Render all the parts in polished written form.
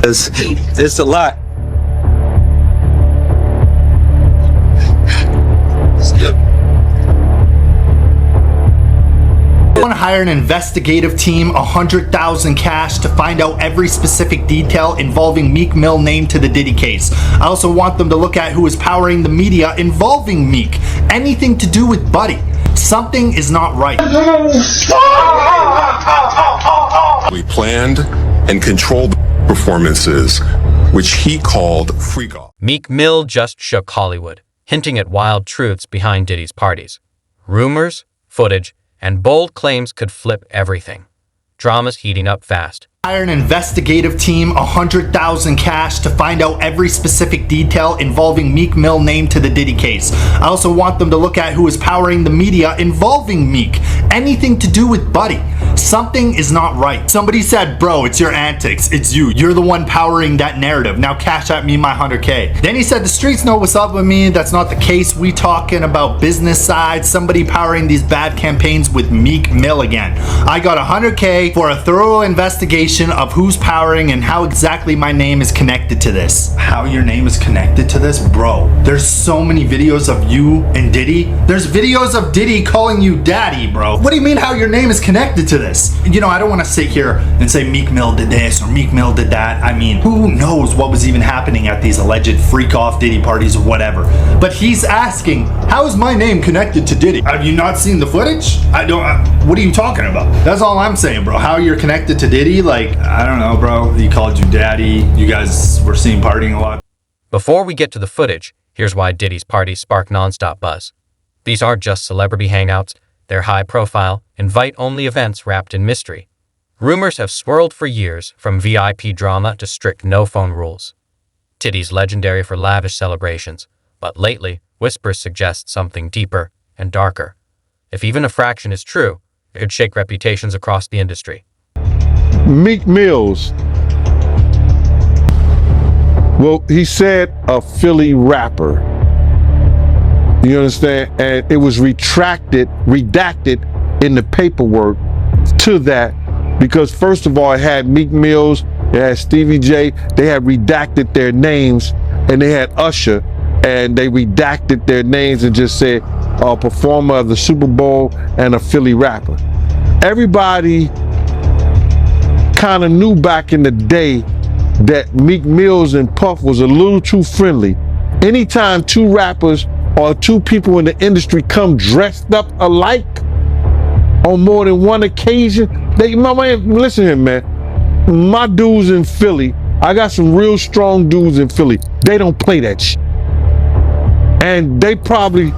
It's a lot. I want to hire an investigative team, 100,000 cash to find out every specific detail involving Meek Mill named to the Diddy case. I also want them to look at who is powering the media involving Meek. Anything to do with Buddy. Something is not right. We planned and controlled performances, which he called freak off. Meek Mill just shook Hollywood, hinting at wild truths behind Diddy's parties. Rumors, footage, and bold claims could flip everything. Drama's heating up fast. Hire an investigative team, 100,000 cash to find out every specific detail involving Meek Mill named to the Diddy case. I also want them to look at who is powering the media involving Meek. Anything to do with Buddy. Something is not right. Somebody said, bro, it's your antics. It's you. You're the one powering that narrative. Now cash at me my 100K. Then he said, the streets know what's up with me. That's not the case. We talking about business side. Somebody powering these bad campaigns with Meek Mill again. I got 100K for a thorough investigation of who's powering and how exactly my name is connected to this. How your name is connected to this? Bro, there's so many videos of you and Diddy. There's videos of Diddy calling you daddy, bro. What do you mean how your name is connected to this? You know, I don't want to sit here and say Meek Mill did this or Meek Mill did that. I mean, who knows what was even happening at these alleged freak off Diddy parties or whatever. But he's asking, how is my name connected to Diddy? Have you not seen the footage? What are you talking about? That's all I'm saying, bro. How you're connected to Diddy? Like, I don't know, bro. He called you daddy. You guys were seen partying a lot. Before we get to the footage, here's why Diddy's parties spark nonstop buzz. These aren't just celebrity hangouts. They're high-profile, invite-only events wrapped in mystery. Rumors have swirled for years, from VIP drama to strict no-phone rules. Diddy's legendary for lavish celebrations, but lately, whispers suggest something deeper and darker. If even a fraction is true, it could shake reputations across the industry. Meek Mills, well, he said a Philly rapper. You understand? And it was redacted in the paperwork to that because first of all, it had Meek Mills, it had Stevie J, they had redacted their names, and they had Usher, and they redacted their names and just said a performer of the Super Bowl and a Philly rapper. Everybody kind of knew back in the day that Meek Mills and Puff was a little too friendly. Anytime two rappers or two people in the industry come dressed up alike on more than one occasion, listen here, man. My dudes in Philly, I got some real strong dudes in Philly. They don't play that shit. And they probably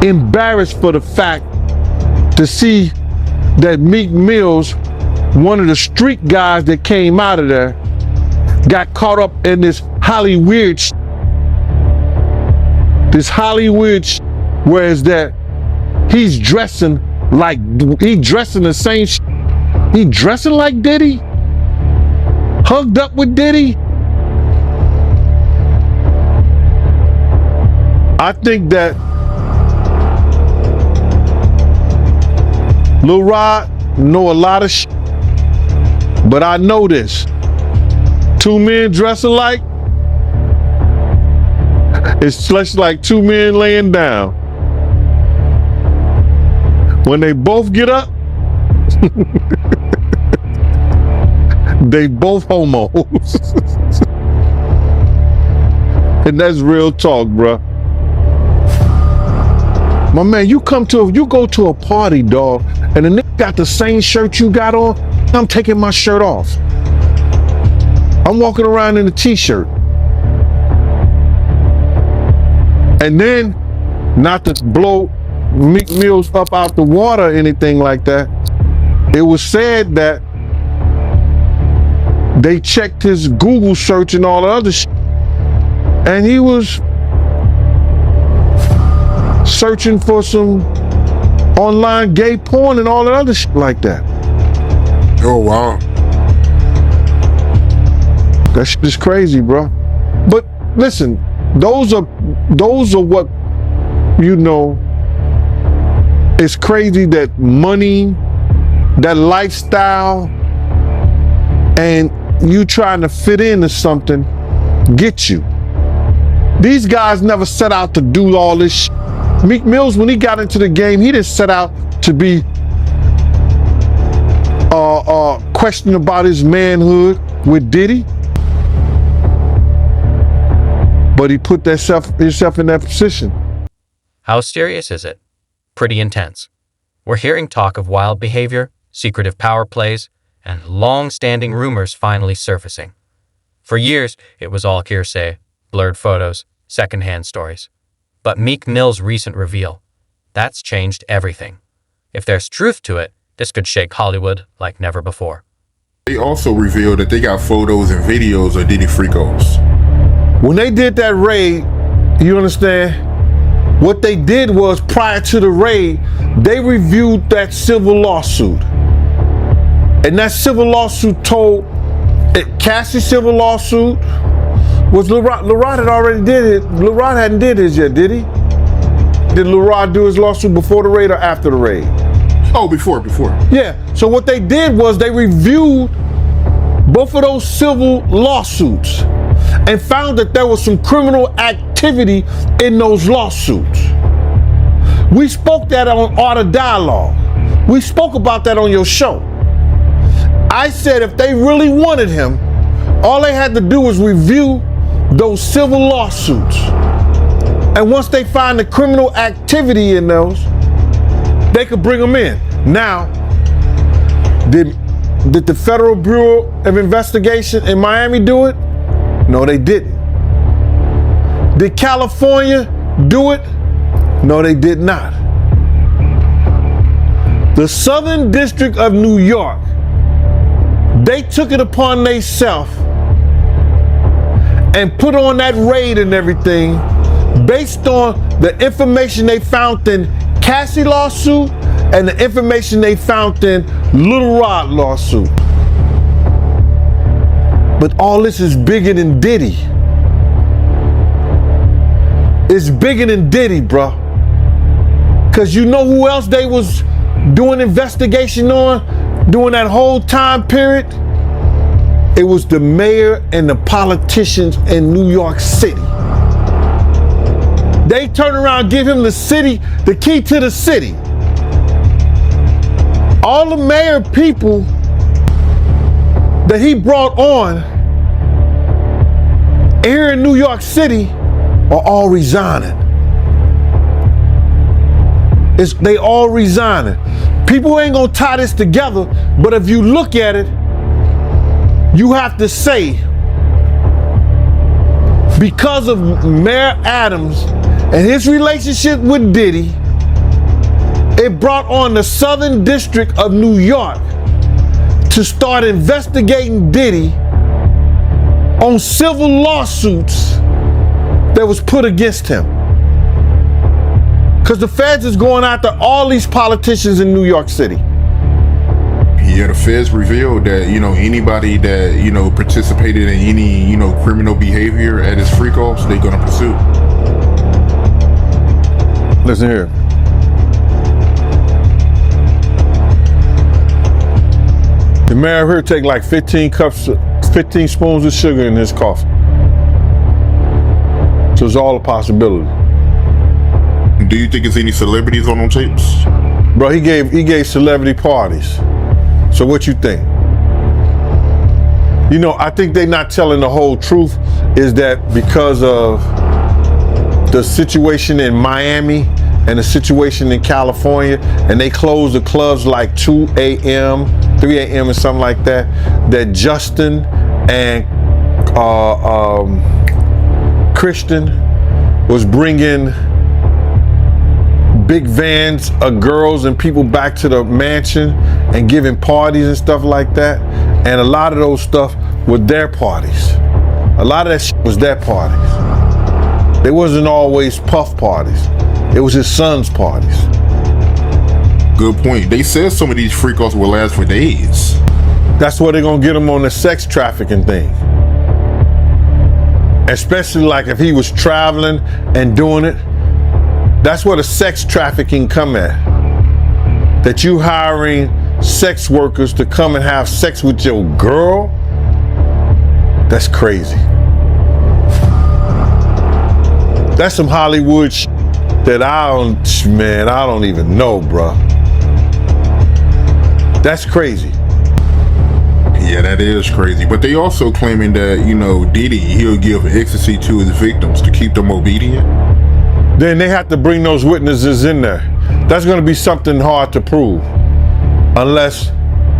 embarrassed for the fact to see that Meek Mills, one of the street guys that came out of there, got caught up in this Hollywood shit. This Hollywood shit, whereas that he's dressing the same shit. He dressing like Diddy, hugged up with Diddy. I think that Lil Rod know a lot of shit, but I know this. Two men dress alike, it's just like two men laying down. When they both get up, they both homos. And that's real talk, bruh. My man, you go to a party, dog, and the nigga got the same shirt you got on, I'm taking my shirt off. I'm walking around in a t-shirt. And then, not to blow Meek Mills up out the water or anything like that, it was said that they checked his Google search and all the other shit, and he was searching for some online gay porn and all that other shit like that. Oh, wow. That shit is crazy, bro. But listen, those are what, you know, it's crazy that money, that lifestyle, and you trying to fit into something get you. These guys never set out to do all this shit. Meek Mills, when he got into the game, he didn't set out to be questioning about his manhood with Diddy. But he put himself in that position. How serious is it? Pretty intense. We're hearing talk of wild behavior, secretive power plays, and long-standing rumors finally surfacing. For years, it was all hearsay, blurred photos, secondhand stories. But Meek Mill's recent reveal, that's changed everything. If there's truth to it, this could shake Hollywood like never before. They also revealed that they got photos and videos of Diddy Freakos. When they did that raid, you understand? What they did was, prior to the raid, they reviewed that civil lawsuit. And that civil lawsuit told, Cassie's civil lawsuit was LeRod had already did it. LeRod hadn't did his yet, did he? Did LeRod do his lawsuit before the raid or after the raid? Oh, before. Yeah, so what they did was they reviewed both of those civil lawsuits and found that there was some criminal activity in those lawsuits. We spoke that on Art of Dialogue. We spoke about that on your show. I said if they really wanted him, all they had to do was review those civil lawsuits. And once they find the criminal activity in those, they could bring him in. Now, did the Federal Bureau of Investigation in Miami do it? No, they didn't. Did California do it? No, they did not. The Southern District of New York, they took it upon themselves and put on that raid and everything based on the information they found in Cassie lawsuit and the information they found in Little Rod lawsuit. But all this is bigger than Diddy. It's bigger than Diddy, bro. Cause you know who else they was doing investigation on during that whole time period? It was the mayor and the politicians in New York City. They turn around and give him the key to the city. All the mayor people that he brought on here in New York City are all resigning. They all resigning. People ain't gonna tie this together, but if you look at it, you have to say, because of Mayor Adams and his relationship with Diddy, it brought on the Southern District of New York to start investigating Diddy on civil lawsuits that was put against him. Because the feds is going after all these politicians in New York City. Yeah, the feds revealed that, anybody that, participated in any, criminal behavior at his freak-offs, they're gonna pursue. Listen here. The mayor here take like 15 spoons of sugar in his coffee. So it's all a possibility. Do you think there's any celebrities on them tapes? Bro, he gave celebrity parties. So what you think? I think they're not telling the whole truth, is that because of the situation in Miami and the situation in California, and they closed the clubs like 2 a.m., 3 a.m. and something like that, that Justin and Christian was bringing big vans of girls and people back to the mansion and giving parties and stuff like that. And a lot of those stuff were their parties. A lot of that shit was their parties. They wasn't always Puff parties. It was his son's parties. Good point. They said some of these freak-offs will last for days. That's where they're gonna get him on the sex trafficking thing. Especially like if he was traveling and doing it. That's where the sex trafficking come at. That you hiring sex workers to come and have sex with your girl. That's crazy. That's some Hollywood that I don't even know, bro. That's crazy. Yeah, that is crazy. But they also claiming that, you know, Diddy, he'll give ecstasy to his victims to keep them obedient. Then they have to bring those witnesses in there. That's going to be something hard to prove. Unless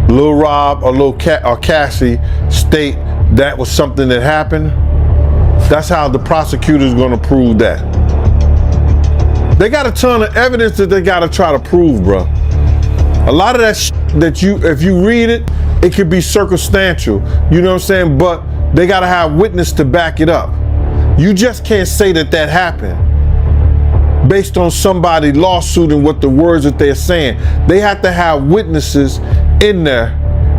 Lil Rob or or Cassie state that was something that happened. That's how the prosecutor's going to prove that. They got a ton of evidence that they got to try to prove, bro. A lot of that if you read it, it could be circumstantial, you know what I'm saying? But they got to have witness to back it up. You just can't say that happened based on somebody lawsuiting what the words that they're saying. They have to have witnesses in there.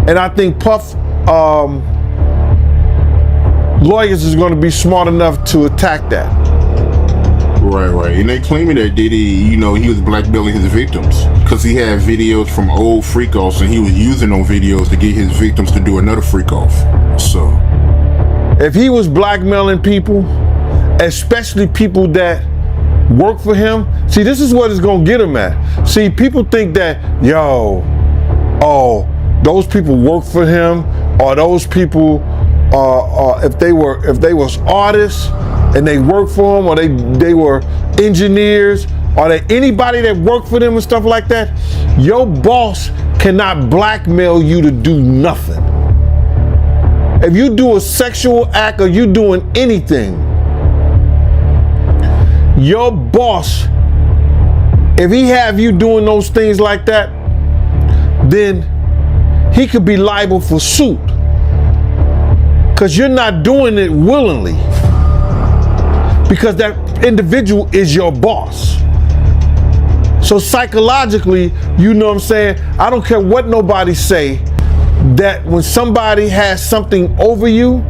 And I think Puff lawyers is going to be smart enough to attack that. Right. And they claiming that Diddy, you know, he was blackmailing his victims because he had videos from old freak-offs and he was using those videos to get his victims to do another freak-off. So if he was blackmailing people, especially people that work for him, see, this is what it's going to get him at. See, people think that, those people work for him, or those people, if they was artists and they work for him, or they were engineers, or anybody that worked for them and stuff like that, your boss cannot blackmail you to do nothing. If you do a sexual act or you doing anything, your boss, if he have you doing those things like that, then he could be liable for suit. Because you're not doing it willingly. Because that individual is your boss. So psychologically, you know what I'm saying? I don't care what nobody say, that when somebody has something over you,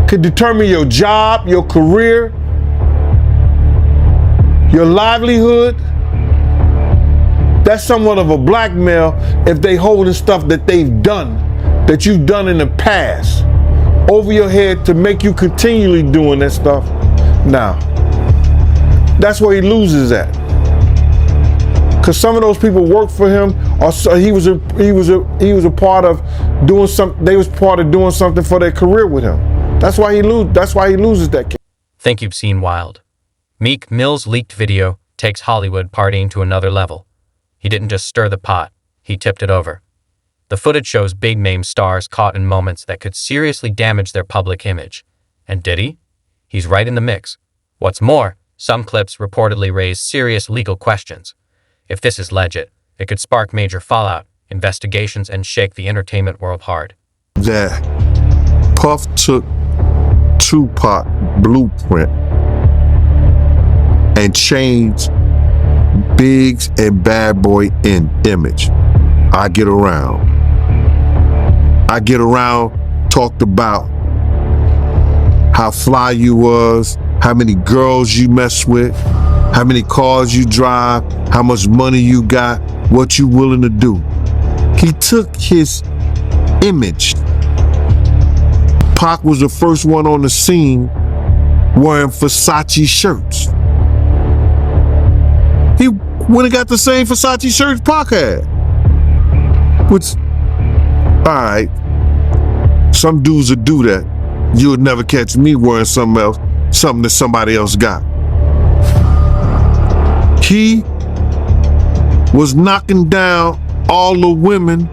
could determine your job, your career, your livelihood. That's somewhat of a blackmail if they holding stuff that they've done, that you've done in the past, over your head to make you continually doing that stuff. Now, that's where he loses at. Cause some of those people work for him, or he was a part of doing something. They was part of doing something for their career with him. That's why he loses that case. Think you've seen wild. Meek Mill's leaked video takes Hollywood partying to another level. He didn't just stir the pot, he tipped it over. The footage shows big-name stars caught in moments that could seriously damage their public image. And Diddy? He's right in the mix. What's more, some clips reportedly raise serious legal questions. If this is legit, it could spark major fallout, investigations, and shake the entertainment world hard. That Puff took Tupac blueprint and changed Biggs and Bad Boy in image. I Get Around talked about how fly you was, how many girls you mess with, how many cars you drive, how much money you got, what you willing to do. He took his image. Pac was the first one on the scene wearing Versace shirts. He went and got the same Versace shirts Pac had. Which, alright, some dudes would do that. You would never catch me wearing something else, something that somebody else got. He was knocking down all the women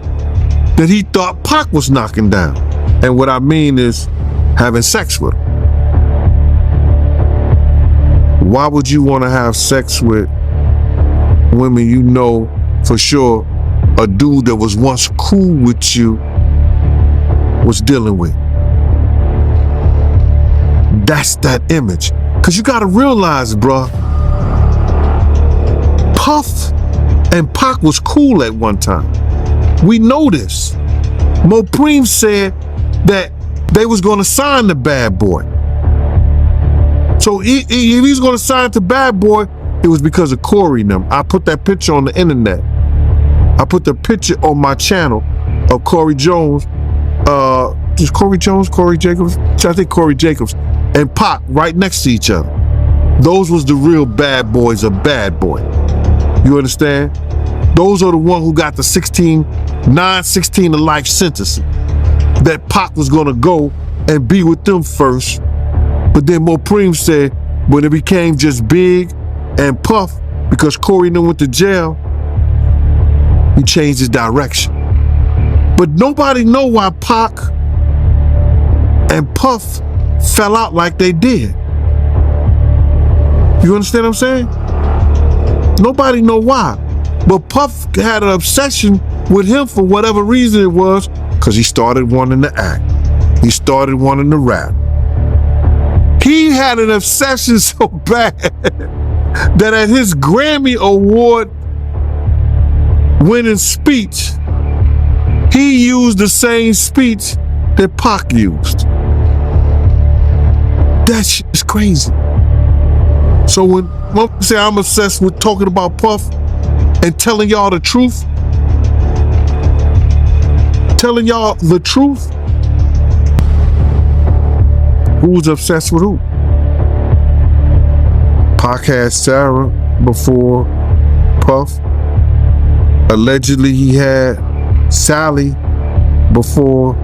that he thought Pac was knocking down. And what I mean is having sex with them. Why would you want to have sex with women you know for sure a dude that was once cool with you was dealing with? That's that image. Cause you gotta realize, bruh, Puff and Pac was cool at one time. We know this. Mopreem said that they was gonna sign the Bad Boy. So if he was gonna sign to Bad Boy, it was because of Corey and them. I put that picture on the internet. I put the picture on my channel of Corey Jones is Corey Jones, Corey Jacobs? I think Corey Jacobs and Pac right next to each other. Those was the real bad boys of Bad Boy. You understand? Those are the one who got the 16 to life sentence. That Pac was gonna go and be with them first. But then Mopreem said when it became just Big and Puff, because Corey then went to jail, he changed his direction. But nobody know why Pac and Puff fell out like they did. You understand what I'm saying? Nobody know why. But Puff had an obsession with him for whatever reason it was, because he started wanting to act. He started wanting to rap. He had an obsession so bad that at his Grammy Award winning speech, he used the same speech that Pac used. That shit is crazy. So when I say I'm obsessed with talking about Puff and telling y'all the truth, who's obsessed with who? Pac had Sarah before Puff. Allegedly he had Sally before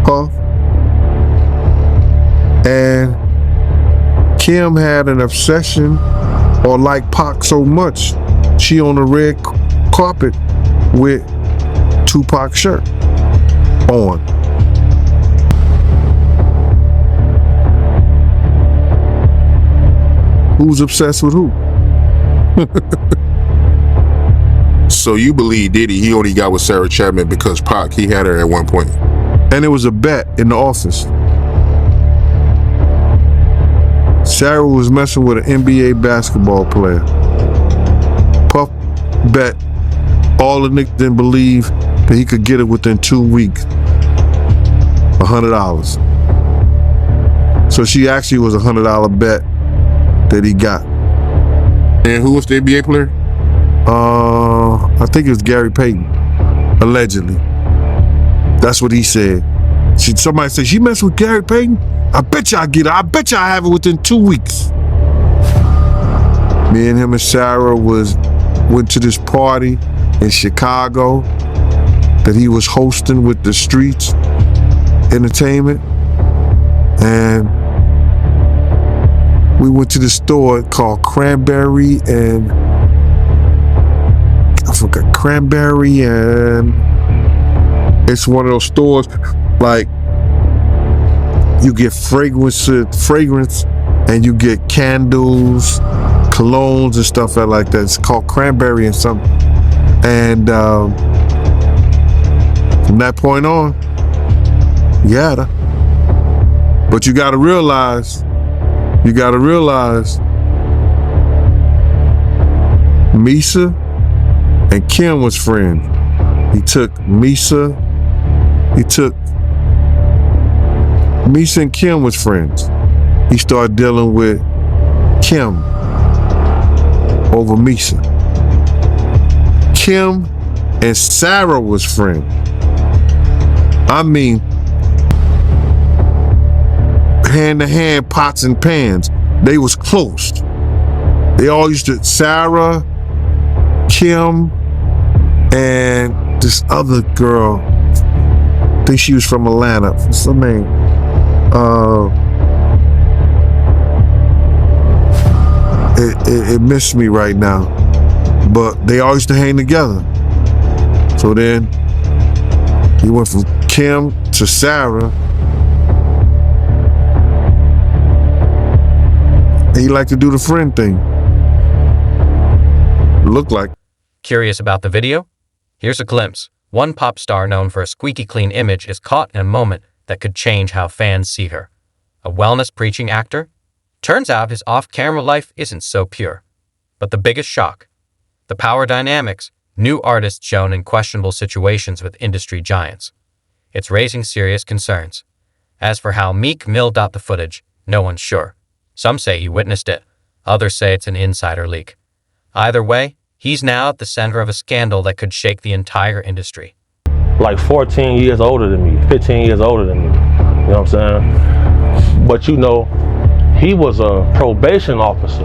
Puff. And Kim had an obsession or liked Pac so much, she on the red carpet with Tupac shirt on. Who's obsessed with who? So you believe Diddy, he only got with Sarah Chapman because Pac, he had her at one point. And it was a bet in the office. Sarah was messing with an NBA basketball player. Puff bet all the niggas didn't believe that he could get it within 2 weeks. $100. So she actually was a $100 bet that he got. And who was the NBA player? I think it was Gary Payton, allegedly. That's what he said. Somebody said, she messed with Gary Payton? I bet you I get it. I bet you I have it within 2 weeks. Me and him and Sarah went to this party in Chicago that he was hosting with the Streets Entertainment. And we went to the store called Cranberry and it's one of those stores like you get fragrance and you get candles, colognes and stuff like that. It's called Cranberry and something. And from that point on, you got her. But you gotta realize Misa and Kim was friends. Misa and Kim was friends. He started dealing with Kim over Misa. Kim and Sarah was friends. I mean, hand to hand, pots and pans. They was close. They all used to, Sarah, Kim, and this other girl, I think she was from Atlanta. What's her name? It missed me right now. But they all used to hang together. So then he went from Kim to Sarah. He liked to do the friend thing. Looked like. Curious about the video? Here's a glimpse. One pop star known for a squeaky clean image is caught in a moment that could change how fans see her. A wellness preaching actor? Turns out his off-camera life isn't so pure. But the biggest shock? The power dynamics, new artists shown in questionable situations with industry giants. It's raising serious concerns. As for how Meek Mill got the footage, no one's sure. Some say he witnessed it. Others say it's an insider leak. Either way, he's now at the center of a scandal that could shake the entire industry. Like 14 years older than me, 15 years older than me. You know what I'm saying? But you know, he was a probation officer.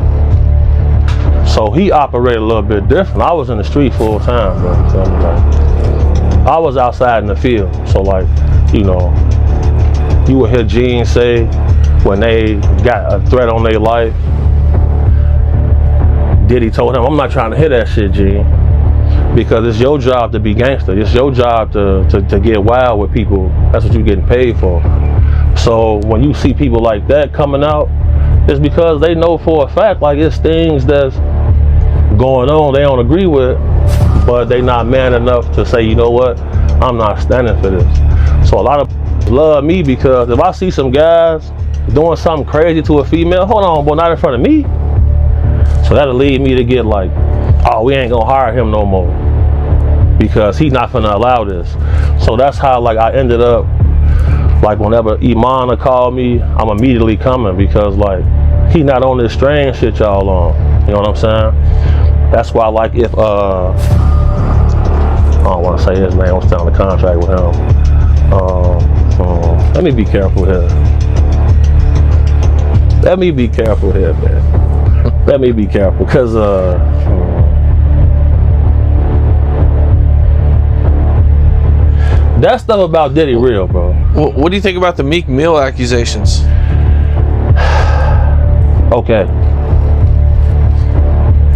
So he operated a little bit different. I was in the street full time, bro. You feel me? Like, I was outside in the field. So like, you know, you would hear Gene say when they got a threat on their life, Diddy told him, I'm not trying to hear that shit, Gene. Because it's your job to be gangster. It's your job to get wild with people. That's what you're getting paid for. So when you see people like that coming out, it's because they know for a fact, like, it's things that's going on they don't agree with, but they not man enough to say, you know what, I'm not standing for this. So a lot of love me because if I see some guys doing something crazy to a female, hold on, boy, not in front of me. So that'll lead me to get like, oh, we ain't gonna hire him no more because he's not gonna allow this. So that's how like I ended up, like whenever Imana called me, I'm immediately coming because like he not on this strange shit y'all on. You know what I'm saying? That's why like if I don't want to say his name, I'm still on the contract with him. Let me be careful here. Let me be careful here, man. Let me be careful because that stuff about Diddy real, bro. Well, what do you think about the Meek Mill accusations? Okay.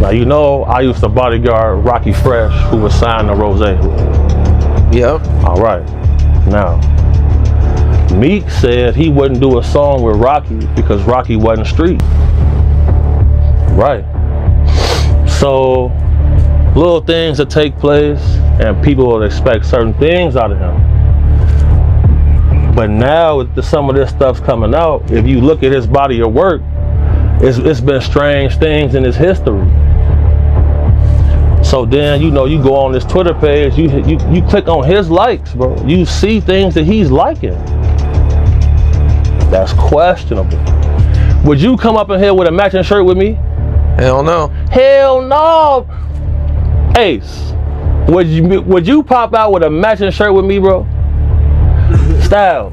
Now, you know, I used to bodyguard Rocky Fresh, who was signed to Rose. Yep. All right. Now, Meek said he wouldn't do a song with Rocky because Rocky wasn't street. Right. So, little things that take place, and people will expect certain things out of him. But now, with some of this stuff's coming out, if you look at his body of work, it's been strange things in his history. So then, you know, you go on this Twitter page, you click on his likes, bro. You see things that he's liking. That's questionable. Would you come up in here with a matching shirt with me? Hell no. Hell no. Ace, would you pop out with a matching shirt with me, bro? Styles,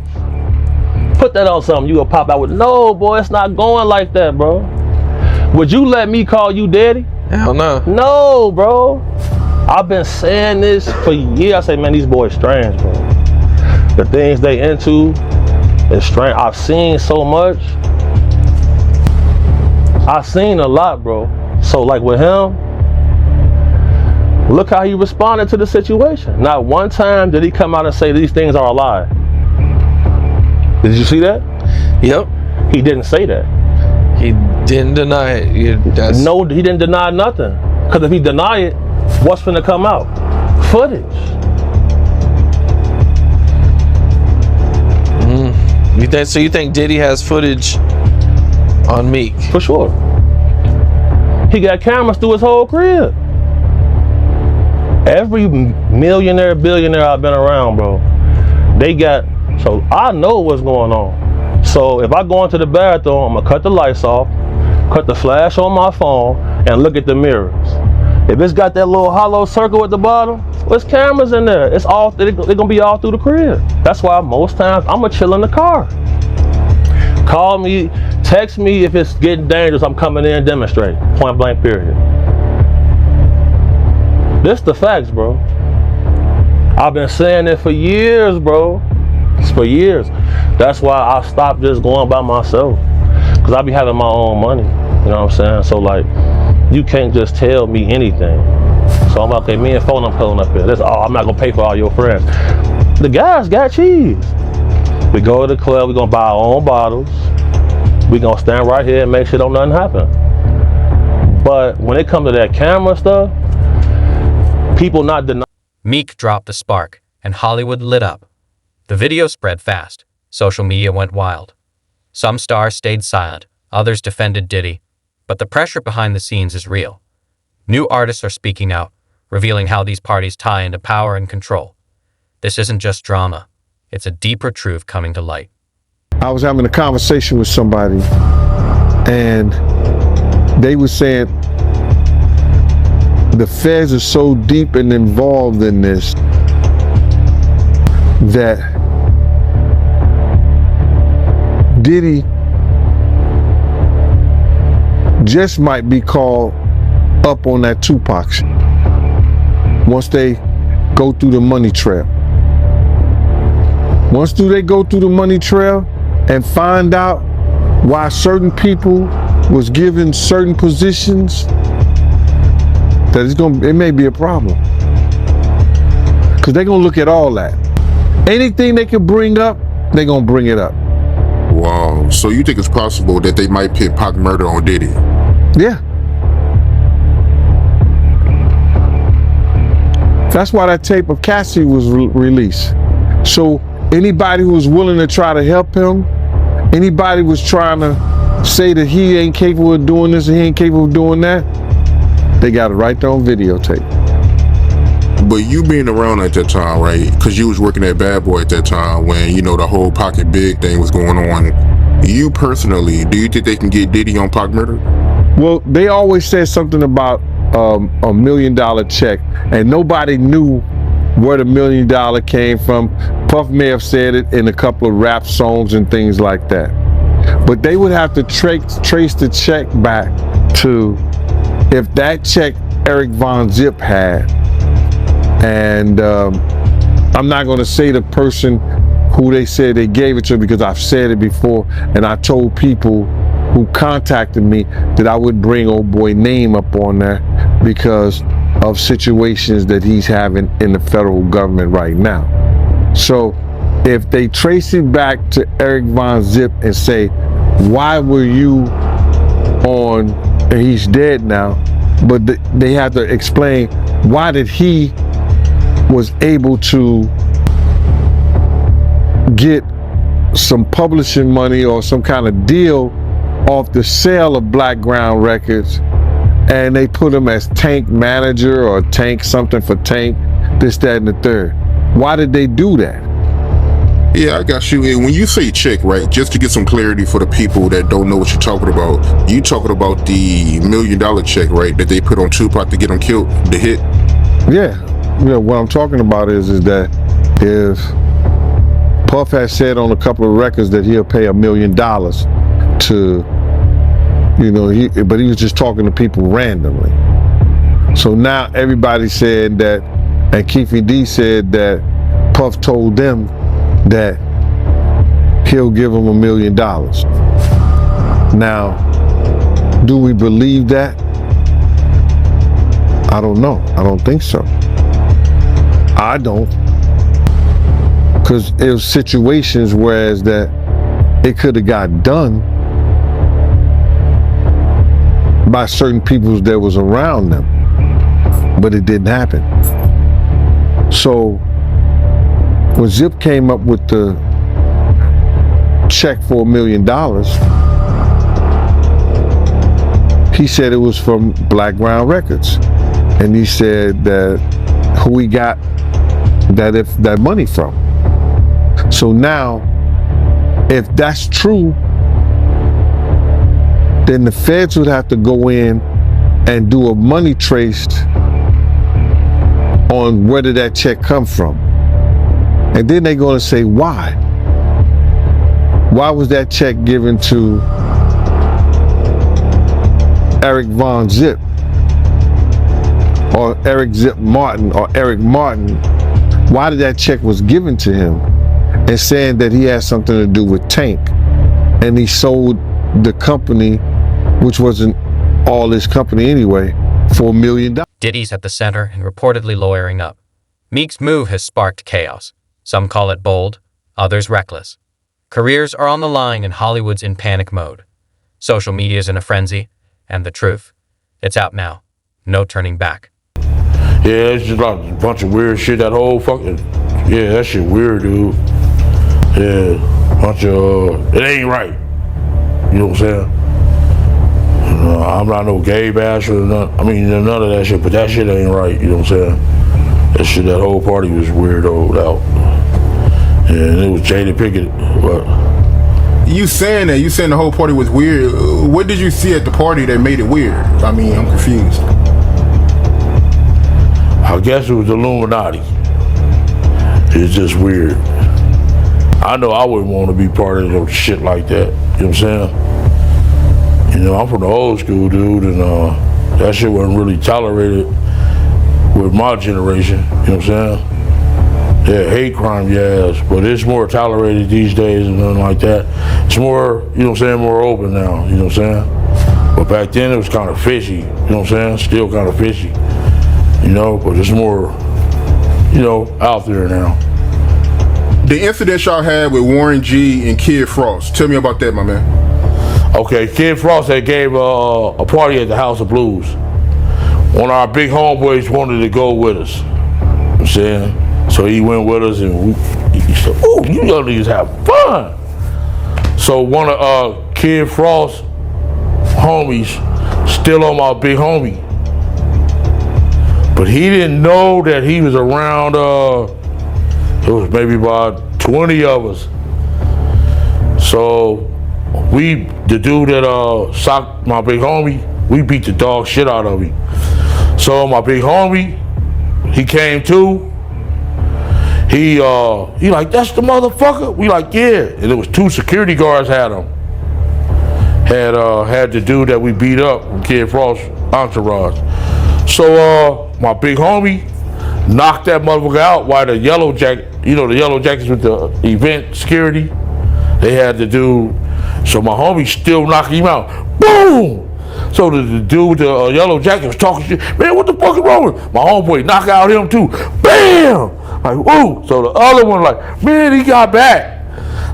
put that on something you gonna pop out with. No, boy, it's not going like that, bro. Would you let me call you daddy? Hell no. No, bro. I've been saying this for years. I say, man, these boys strange, bro. The things they into is strange. I've seen so much. I've seen a lot, bro. So like with him, look how he responded to the situation. Not one time did he come out and say these things are a lie. Did you see that? Yep. He didn't say that. He didn't deny it. No, he didn't deny nothing. Because if he deny it, what's finna come out? Footage. You think Diddy has footage on Meek? For sure. He got cameras through his whole crib. Every millionaire, billionaire I've been around, bro, they got, so I know what's going on. So if I go into the bathroom, I'm gonna cut the lights off, cut the flash on my phone, and look at the mirrors. If it's got that little hollow circle at the bottom, there's cameras in there. It's all, they're gonna be all through the crib. That's why most times I'm gonna chill in the car. Call me, text me if it's getting dangerous, I'm coming in and demonstrate. Point blank period. This the facts, bro. I've been saying it for years, bro. It's for years. That's why I stopped just going by myself. Cause I be having my own money. You know what I'm saying? So like, you can't just tell me anything. So I'm okay, me and phone, I'm pulling up here. That's all, I'm not gonna pay for all your friends. The guys got cheese. We go to the club, we're gonna buy our own bottles. We gonna stand right here and make sure don't nothing happen. But when it comes to that camera stuff, people not denying. Meek dropped the spark, and Hollywood lit up. The video spread fast. Social media went wild. Some stars stayed silent, others defended Diddy, but the pressure behind the scenes is real. New artists are speaking out, revealing how these parties tie into power and control. This isn't just drama, it's a deeper truth coming to light. I was having a conversation with somebody, and they were saying the feds are so deep and involved in this that Diddy just might be called up on that Tupac shit once they go through the money trail. Once they go through the money trail and find out why certain people was given certain positions, that it may be a problem. Because they're gonna look at all that. Anything they can bring up, they're gonna bring it up. Wow. So you think it's possible that they might pit Pac murder on Diddy? Yeah. That's why that tape of Cassie was released. So anybody who was willing to try to help him, anybody was trying to say that he ain't capable of doing this and he ain't capable of doing that, they got it right there on videotape. But you being around at that time, right? Because you was working at Bad Boy at that time when, you know, the whole Pocket Big thing was going on. You personally, do you think they can get Diddy on Pac murder? Well, they always said something about $1 million check, and nobody knew where the $1 million came from. Puff may have said it in a couple of rap songs and things like that. But they would have to trace the check back to if that check Eric Von Zip had. And I'm not going to say the person who they said they gave it to because I've said it before, and I told people who contacted me that I would bring old boy name up on there because of situations that he's having in the federal government right now. So if they trace it back to Eric Von Zip and say, why were you on, and he's dead now, but they have to explain why did he was able to get some publishing money or some kind of deal off the sale of Black Ground Records, and they put him as Tank manager or Tank something for Tank, this, that, and the third. Why did they do that? Yeah, I got you. And when you say check, right, just to get some clarity for the people that don't know what you're talking about, you talking about the $1 million check, right, that they put on Tupac to get him killed, the hit? Yeah. What I'm talking about is that if Puff has said on a couple of records that he'll pay $1 million to, you know, but he was just talking to people randomly. So now everybody said that, and Keefy D said that Puff told them that he'll give them $1 million. Now, do we believe that? I don't know. I don't think so. I don't. Because it was situations whereas that it could have got done by certain people that was around them, but it didn't happen. So when Zip came up with the check for $1 million, he said it was from Black Ground Records, and he said that who he got that money from. So now, if that's true, then the feds would have to go in and do a money trace on where did that check come from. And then they're going to say, why? Why was that check given to Eric Von Zip or Eric Zip Martin or Eric Martin? Why did that check was given to him? And saying that he had something to do with Tank, and he sold the company, which wasn't all his company anyway, for $1 million. Diddy's at the center and reportedly lawyering up. Meek's move has sparked chaos. Some call it bold, others reckless. Careers are on the line and Hollywood's in panic mode. Social media's in a frenzy, and the truth, it's out now. No turning back. Yeah, it's just like a bunch of weird shit. That whole fucking, yeah, that shit weird, dude. Yeah, bunch of, it ain't right. You know what I'm saying? I'm not no gay basher or none, none of that shit, but that shit ain't right, you know what I'm saying? That shit, that whole party was weirdoed out. And it was Jada Pickett, but. You saying the whole party was weird. What did you see at the party that made it weird? I mean, I'm confused. I guess it was the Illuminati. It's just weird. I know I wouldn't want to be part of no shit like that. You know what I'm saying? You know, I'm from the old school, dude, and that shit wasn't really tolerated with my generation. You know what I'm saying? Yeah, hate crime, yes, but it's more tolerated these days and nothing like that. It's more, you know what I'm saying, more open now, you know what I'm saying? But back then it was kind of fishy, you know what I'm saying? Still kind of fishy, you know, but it's more, you know, out there now. The incident y'all had with Warren G and Kid Frost, tell me about that, my man. Okay, Kid Frost had gave a party at the House of Blues. One of our big homeboys wanted to go with us, you know what I'm saying? So he went with us and he said, "Ooh, you young niggas have fun." So one of Kid Frost's homies still on my big homie. But he didn't know that he was around, it was maybe about 20 of us. So the dude that socked my big homie, we beat the dog shit out of him. So my big homie, he came to. He like, "That's the motherfucker?" We like, "Yeah." And it was 2 security guards had him. Had the dude that we beat up from Kid Frost entourage. So my big homie knocked that motherfucker out while the yellow jacket, you know, the yellow jackets with the event security, they had the dude. So my homie still knocking him out. Boom! So the dude with the yellow jacket was talking shit. "Man, what the fuck is wrong with him?" My homeboy knock out him too. Bam! Like, whoa. So the other one like, "Man, he got back."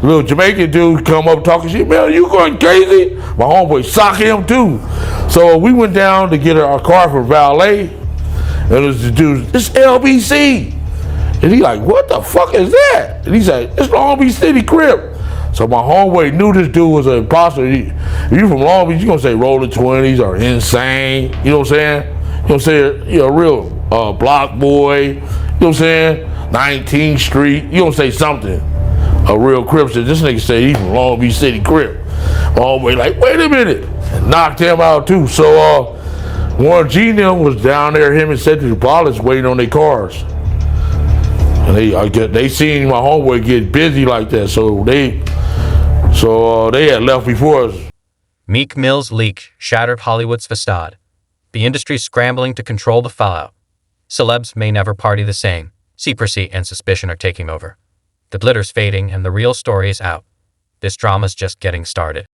Little Jamaican dude come up talking shit. "Man, you going crazy?" My homeboy sock him too. So we went down to get our car for valet. And it was the dude, "It's LBC." And he like, "What the fuck is that?" And he said, "It's Long Beach City Crip." So my homeboy knew this dude was an imposter. If you from Long Beach, you gonna say Rolling 20s or Insane. You know what I'm saying? You know what I'm saying? You know, real block boy. You know what I'm saying? 19th Street. You gonna say something. A real Crip said, "This nigga say he from Long Beach City Crip." My homeboy like, "Wait a minute." And knocked him out too. So Warren G and them was down there, him and Cedric Wallace waiting on their cars. And they seen my homeboy get busy like that, so they had left before us. Meek Mill's leak shattered Hollywood's facade. The industry scrambling to control the fallout. Celebs may never party the same. Secrecy and suspicion are taking over. The glitter's fading and the real story is out. This drama's just getting started.